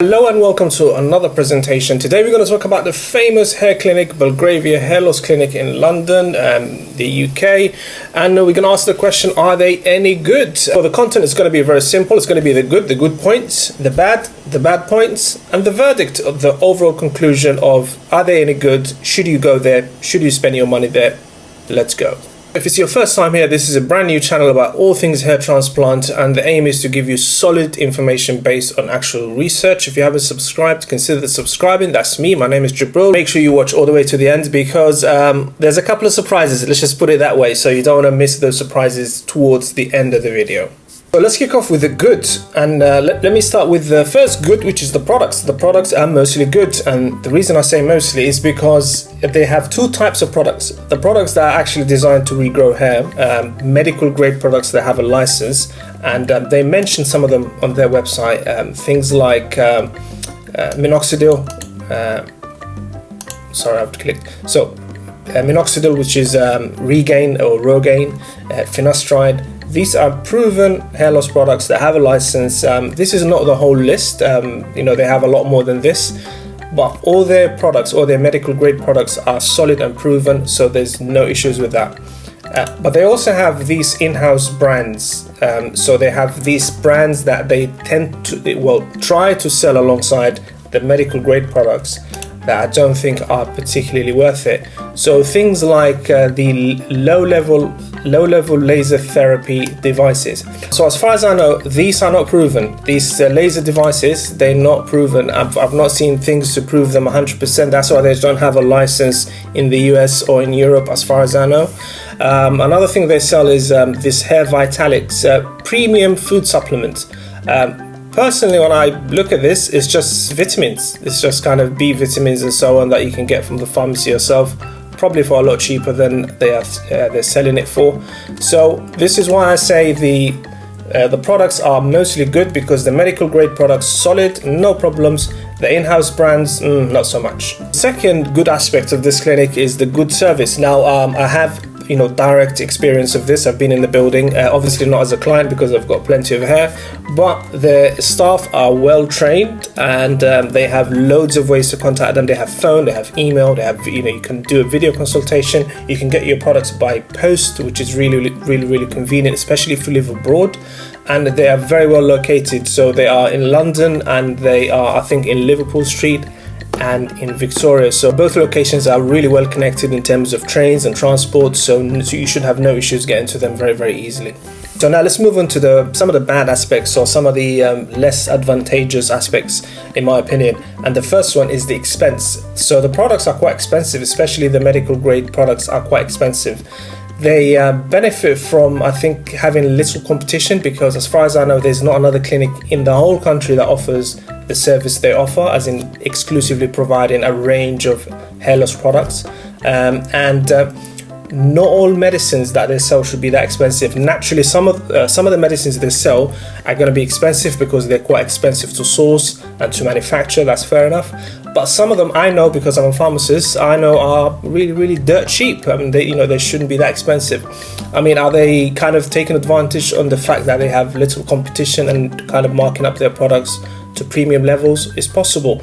Hello and welcome to another presentation. Today we're going to talk about the famous hair clinic, Belgravia Hair Loss Clinic in London, the UK, and we're going to ask the question, are they any good? So the content is going to be very simple. It's going to be the good points, the bad points, and the verdict of the overall conclusion of are they any good? Should you go there? Should you spend your money there? Let's go. If it's your first time here, this is a brand new channel about all things hair transplant, and the aim is to give you solid information based on actual research. If you haven't subscribed, consider subscribing. That's me. My name is Jabril. Make sure you watch all the way to the end because there's a couple of surprises. Let's just put it that way. So you don't want to miss those surprises towards the end of the video. So let's kick off with the good, and let me start with the first good, which is the products. The products are mostly good, and the reason I say mostly is because they have two types of products. The products that are actually designed to regrow hair, medical grade products that have a license, and they mention some of them on their website, things like minoxidil, sorry, I have to click. So minoxidil, which is Regain or Rogaine, finasteride. These are proven hair loss products that have a license. This is not the whole list. They have a lot more than this, but all their products, all their medical grade products are solid and proven, so there's no issues with that. But they also have these in-house brands. So they have these brands that they tend to, try to sell alongside the medical grade products that I don't think are particularly worth it. So things like the low-level laser therapy devices. So as far as I know, these are not proven. These laser devices, they're not proven. I've not seen things to prove them 100%. That's why they don't have a license in the US or in Europe, as far as I know. Another thing they sell is this Hair Vitalix premium food supplement. Personally, when I look at this, it's just vitamins. It's just kind of B vitamins and so on that you can get from the pharmacy yourself, probably for a lot cheaper than they're selling it for. So this is why I say the products are mostly good, because the medical grade products solid, no problems. The in-house brands, not so much. Second good aspect of this clinic is the good service. Now I have direct experience of this. I've been in the building, obviously not as a client because I've got plenty of hair, but the staff are well trained, and they have loads of ways to contact them. They have phone, they have email, they have you can do a video consultation, you can get your products by post, which is really convenient, especially if you live abroad. And they are very well located. So they are in London, and they are, I think, in Liverpool Street and in Victoria. So both locations are really well connected in terms of trains and transport, so you should have no issues getting to them very easily. So now let's move on to some of the bad aspects, or some of the less advantageous aspects, in my opinion. And the first one is the expense. So the products are quite expensive, especially the medical grade products are quite expensive. They benefit from, I think, having little competition, because as far as I know, there's not another clinic in the whole country that offers the service they offer, as in exclusively providing a range of hair loss products. Not all medicines that they sell should be that expensive. Naturally, some of the medicines they sell are going to be expensive because they're quite expensive to source and to manufacture. That's fair enough. But some of them, I know, because I'm a pharmacist, I know are really dirt cheap. I mean, they shouldn't be that expensive. I mean, are they kind of taking advantage on the fact that they have little competition and kind of marking up their products to premium levels? It's possible,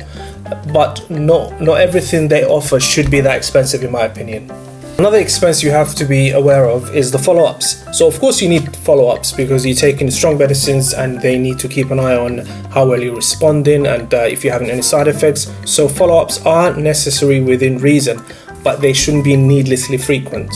but not everything they offer should be that expensive, in my opinion. Another expense you have to be aware of is the follow-ups. So of course you need follow-ups, because you're taking strong medicines and they need to keep an eye on how well you're responding and if you're having any side effects. So follow-ups are necessary within reason, but they shouldn't be needlessly frequent,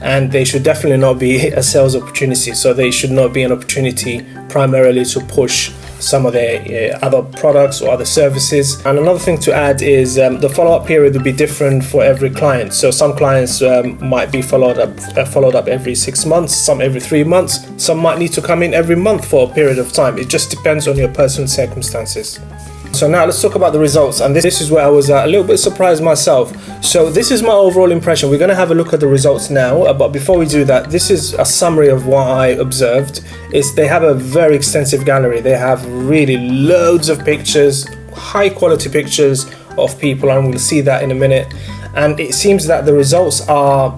and they should definitely not be a sales opportunity. So they should not be an opportunity primarily to push some of their other products or other services. And another thing to add is the follow-up period will be different for every client. So some clients might be followed up every 6 months, some every 3 months, some might need to come in every month for a period of time. It just depends on your personal circumstances. So now let's talk about the results, and this is where I was a little bit surprised myself. So this is my overall impression. We're going to have a look at the results now, but before we do that, this is a summary of what I observed. They have a very extensive gallery. They have really loads of pictures, high quality pictures of people, and we'll see that in a minute. And it seems that the results are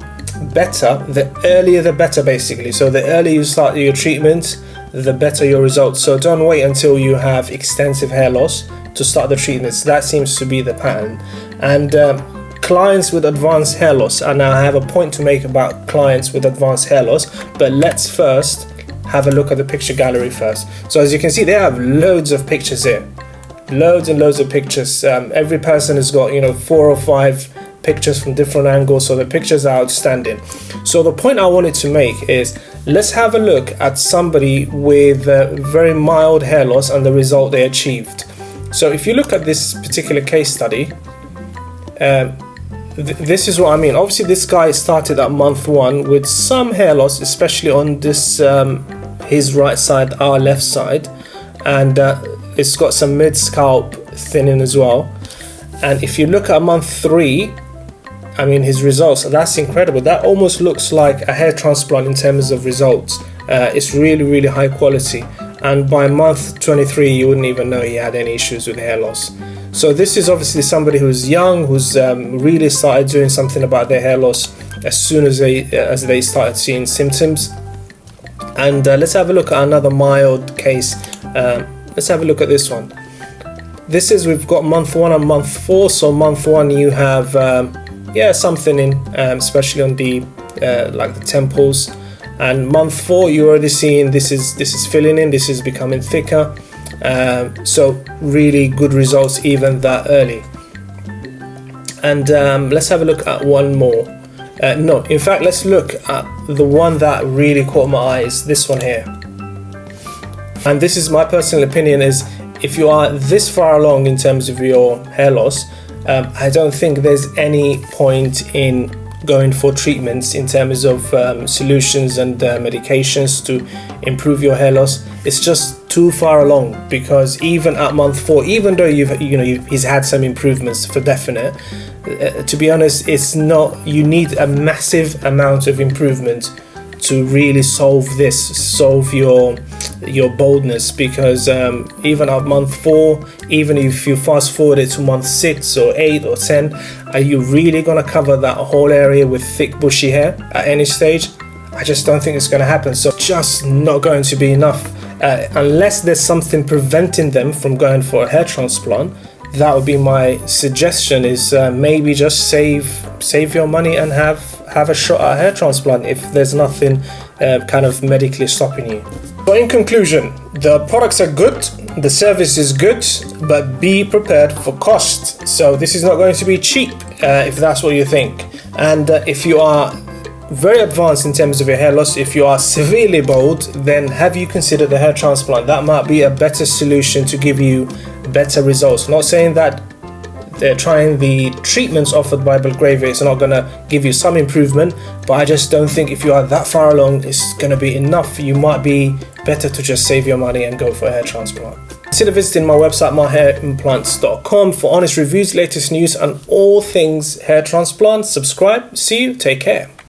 better the earlier the better, basically. So the earlier you start your treatment, the better your results. So don't wait until you have extensive hair loss. to start the treatments. That seems to be the pattern. And clients with advanced hair loss, and I have a point to make about clients with advanced hair loss, but let's first have a look at the picture gallery first. So as you can see, they have loads of pictures here, loads and loads of pictures. Every person has got 4 or 5 pictures from different angles, so the pictures are outstanding. So the point I wanted to make is, let's have a look at somebody with very mild hair loss and the result they achieved. So if you look at this particular case study, this is what I mean. Obviously this guy started at month 1 with some hair loss, especially on this his right side, our left side, and it's got some mid scalp thinning as well. And if you look at month 3, I mean, his results, that's incredible. That almost looks like a hair transplant in terms of results. It's really, really high quality. And by month 23, you wouldn't even know he had any issues with hair loss. So this is obviously somebody who's young, who's really started doing something about their hair loss as soon as they started seeing symptoms. And let's have a look at another mild case. Let's have a look at this one. This is, we've got month 1 and month 4. So month 1, you have some thinning, especially on the like the temples. And month 4, you're already seeing this is filling in, this is becoming thicker. So really good results even that early. And let's have a look at one more. No, in fact, let's look at the one that really caught my eyes, this one here. And this is my personal opinion, is if you are this far along in terms of your hair loss, I don't think there's any point in going for treatments in terms of solutions and medications to improve your hair loss. It's just too far along, because even at month 4, even though he's had some improvements for definite, to be honest, it's not, you need a massive amount of improvement to really solve your baldness, because even at month 4, even if you fast forward it to month 6 or 8 or 10, are you really going to cover that whole area with thick bushy hair at any stage? I just don't think it's going to happen. So just not going to be enough unless there's something preventing them from going for a hair transplant. That would be my suggestion, is maybe just save your money and have a shot at a hair transplant if there's nothing kind of medically stopping you. So in conclusion, the products are good, the service is good, but be prepared for cost. So this is not going to be cheap if that's what you think. And if you are very advanced in terms of your hair loss, if you are severely bald, then have you considered the hair transplant? That might be a better solution to give you better results. Not saying that they're trying the treatments offered by Belgravia, it's not going to give you some improvement, but I just don't think if you are that far along, it's going to be enough. You might be better to just save your money and go for a hair transplant. Consider visiting my website, myhairimplants.com, for honest reviews, latest news, and all things hair transplant. Subscribe. See you. Take care.